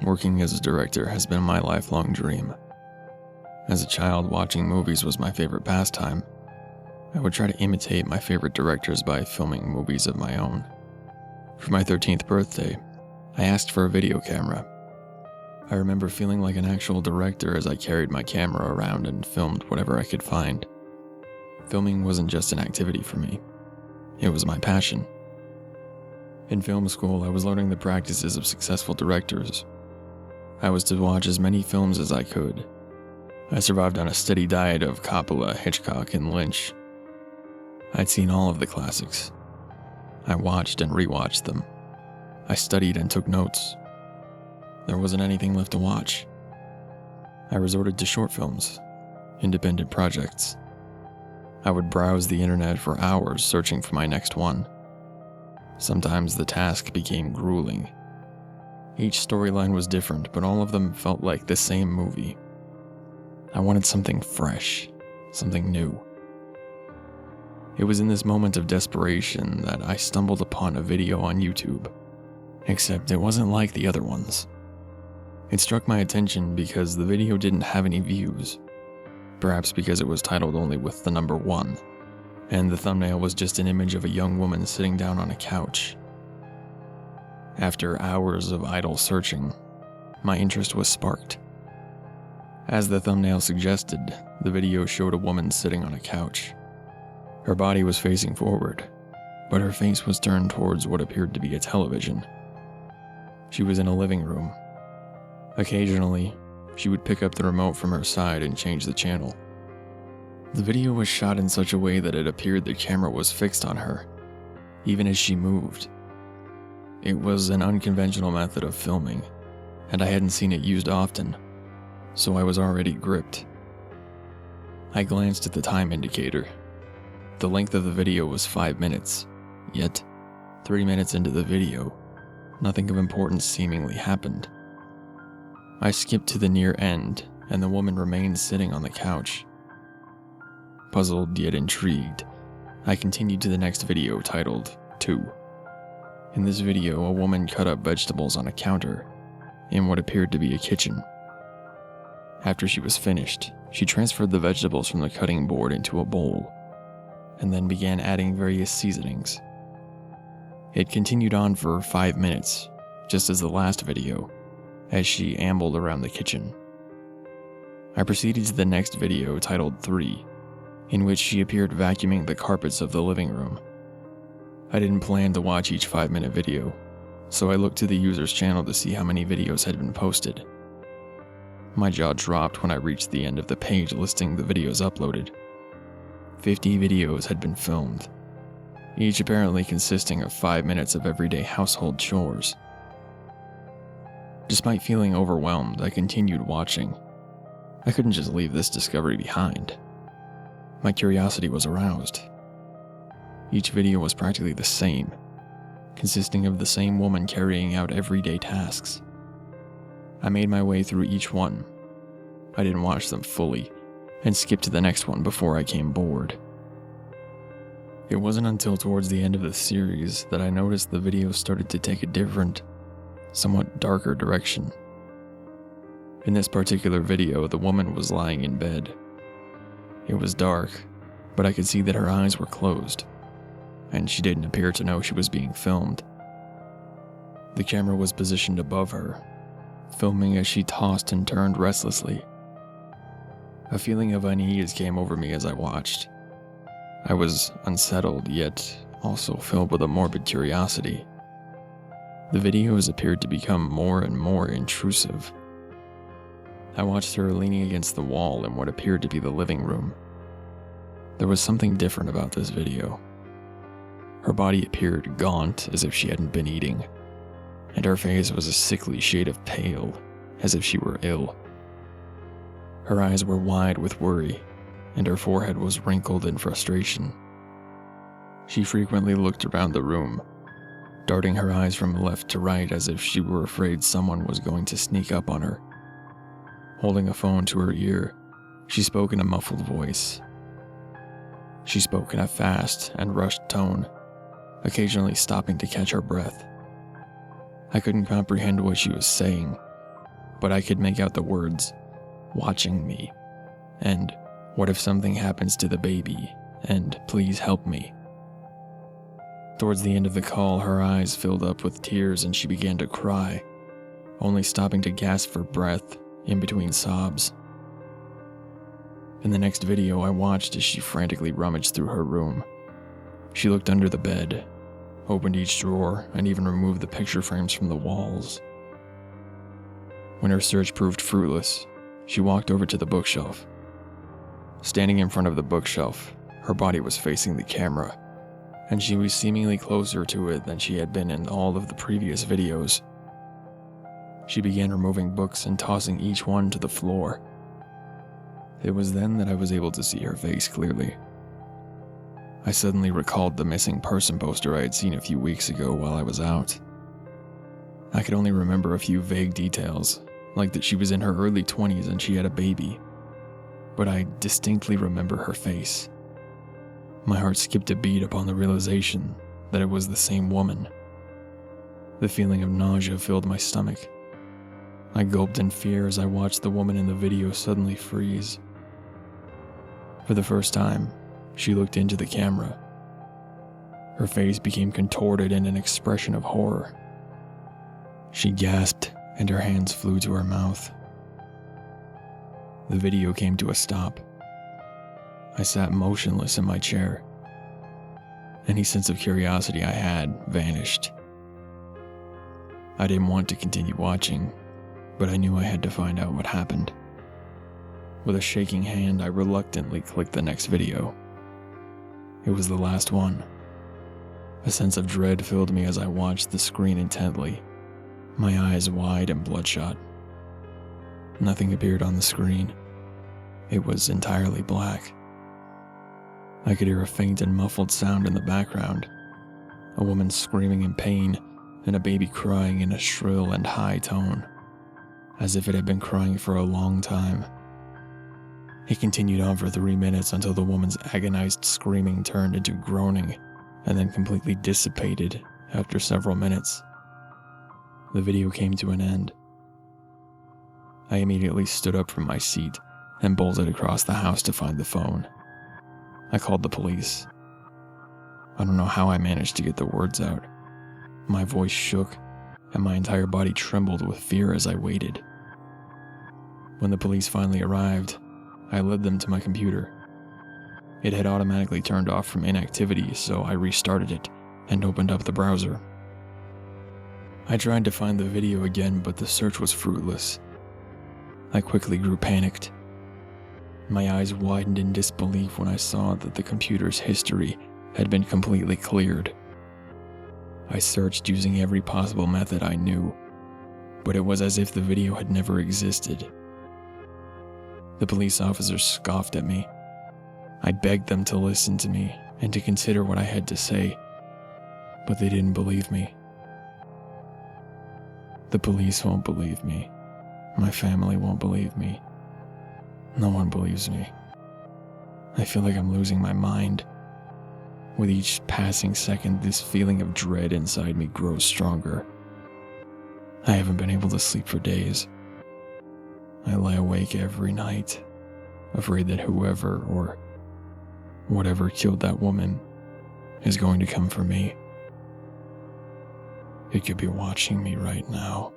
Working as a director has been my lifelong dream. As a child, watching movies was my favorite pastime. I would try to imitate my favorite directors by filming movies of my own. For my 13th birthday, I asked for a video camera. I remember feeling like an actual director as I carried my camera around and filmed whatever I could find. Filming wasn't just an activity for me. It was my passion. In film school, I was learning the practices of successful directors. I was to watch as many films as I could. I survived on a steady diet of Coppola, Hitchcock, and Lynch. I'd seen all of the classics. I watched and rewatched them. I studied and took notes. There wasn't anything left to watch. I resorted to short films, independent projects. I would browse the internet for hours searching for my next one. Sometimes the task became grueling. Each storyline was different, but all of them felt like the same movie. I wanted something fresh, something new. It was in this moment of desperation that I stumbled upon a video on YouTube, except it wasn't like the other ones. It struck my attention because the video didn't have any views, perhaps because it was titled only with the number 1, and the thumbnail was just an image of a young woman sitting down on a couch. After hours of idle searching, my interest was sparked. As the thumbnail suggested, the video showed a woman sitting on a couch. Her body was facing forward, but her face was turned towards what appeared to be a television. She was in a living room. Occasionally, she would pick up the remote from her side and change the channel. The video was shot in such a way that it appeared the camera was fixed on her, even as she moved. It was an unconventional method of filming, and I hadn't seen it used often, so I was already gripped. I glanced at the time indicator. The length of the video was 5 minutes, yet 3 minutes into the video, nothing of importance seemingly happened. I skipped to the near end, and the woman remained sitting on the couch. Puzzled yet intrigued, I continued to the next video titled 2. In this video, a woman cut up vegetables on a counter in what appeared to be a kitchen. After she was finished, she transferred the vegetables from the cutting board into a bowl, and then began adding various seasonings. It continued on for 5 minutes, just as the last video, as she ambled around the kitchen. I proceeded to the next video titled 3, in which she appeared vacuuming the carpets of the living room. I didn't plan to watch each 5-minute video, so I looked to the user's channel to see how many videos had been posted. My jaw dropped when I reached the end of the page listing the videos uploaded. 50 videos had been filmed, each apparently consisting of 5 minutes of everyday household chores. Despite feeling overwhelmed, I continued watching. I couldn't just leave this discovery behind. My curiosity was aroused. Each video was practically the same, consisting of the same woman carrying out everyday tasks. I made my way through each one. I didn't watch them fully, and skipped to the next one before I came bored. It wasn't until towards the end of the series that I noticed the video started to take a different, somewhat darker direction. In this particular video, the woman was lying in bed. It was dark, but I could see that her eyes were closed, and she didn't appear to know she was being filmed. The camera was positioned above her, filming as she tossed and turned restlessly. A feeling of unease came over me as I watched. I was unsettled, yet also filled with a morbid curiosity. The videos appeared to become more and more intrusive. I watched her leaning against the wall in what appeared to be the living room. There was something different about this video. Her body appeared gaunt, as if she hadn't been eating, and her face was a sickly shade of pale, as if she were ill. Her eyes were wide with worry, and her forehead was wrinkled in frustration. She frequently looked around the room, darting her eyes from left to right as if she were afraid someone was going to sneak up on her. Holding a phone to her ear, She spoke in a muffled voice. She spoke in a fast and rushed tone, occasionally stopping to catch her breath. I couldn't comprehend what she was saying, but I could make out the words, "watching me," and "what if something happens to the baby," and "please help me." Towards the end of the call, her eyes filled up with tears and she began to cry, only stopping to gasp for breath in between sobs. In the next video, I watched as she frantically rummaged through her room. She looked under the bed, opened each drawer, and even removed the picture frames from the walls. When her search proved fruitless, she walked over to the bookshelf. Standing in front of the bookshelf, her body was facing the camera, and she was seemingly closer to it than she had been in all of the previous videos. She began removing books and tossing each one to the floor. It was then that I was able to see her face clearly. I suddenly recalled the missing person poster I had seen a few weeks ago while I was out. I could only remember a few vague details, like that she was in her early 20s and she had a baby, but I distinctly remember her face. My heart skipped a beat upon the realization that it was the same woman. The feeling of nausea filled my stomach. I gulped in fear as I watched the woman in the video suddenly freeze. For the first time, she looked into the camera. Her face became contorted in an expression of horror. She gasped, and her hands flew to her mouth. The video came to a stop. I sat motionless in my chair. Any sense of curiosity I had vanished. I didn't want to continue watching, but I knew I had to find out what happened. With a shaking hand, I reluctantly clicked the next video. It was the last one. A sense of dread filled me as I watched the screen intently, my eyes wide and bloodshot. Nothing appeared on the screen. It was entirely black. I could hear a faint and muffled sound in the background, a woman screaming in pain and a baby crying in a shrill and high tone, as if it had been crying for a long time. It continued on for 3 minutes until the woman's agonized screaming turned into groaning and then completely dissipated after several minutes. The video came to an end. I immediately stood up from my seat and bolted across the house to find the phone. I called the police. I don't know how I managed to get the words out. My voice shook, and my entire body trembled with fear as I waited. When the police finally arrived, I led them to my computer. It had automatically turned off from inactivity, so I restarted it and opened up the browser. I tried to find the video again, but the search was fruitless. I quickly grew panicked. My eyes widened in disbelief when I saw that the computer's history had been completely cleared. I searched using every possible method I knew, but it was as if the video had never existed. The police officers scoffed at me. I begged them to listen to me and to consider what I had to say, but they didn't believe me. The police won't believe me. My family won't believe me. No one believes me. I feel like I'm losing my mind. With each passing second, this feeling of dread inside me grows stronger. I haven't been able to sleep for days. I lie awake every night, afraid that whoever or whatever killed that woman is going to come for me. It could be watching me right now.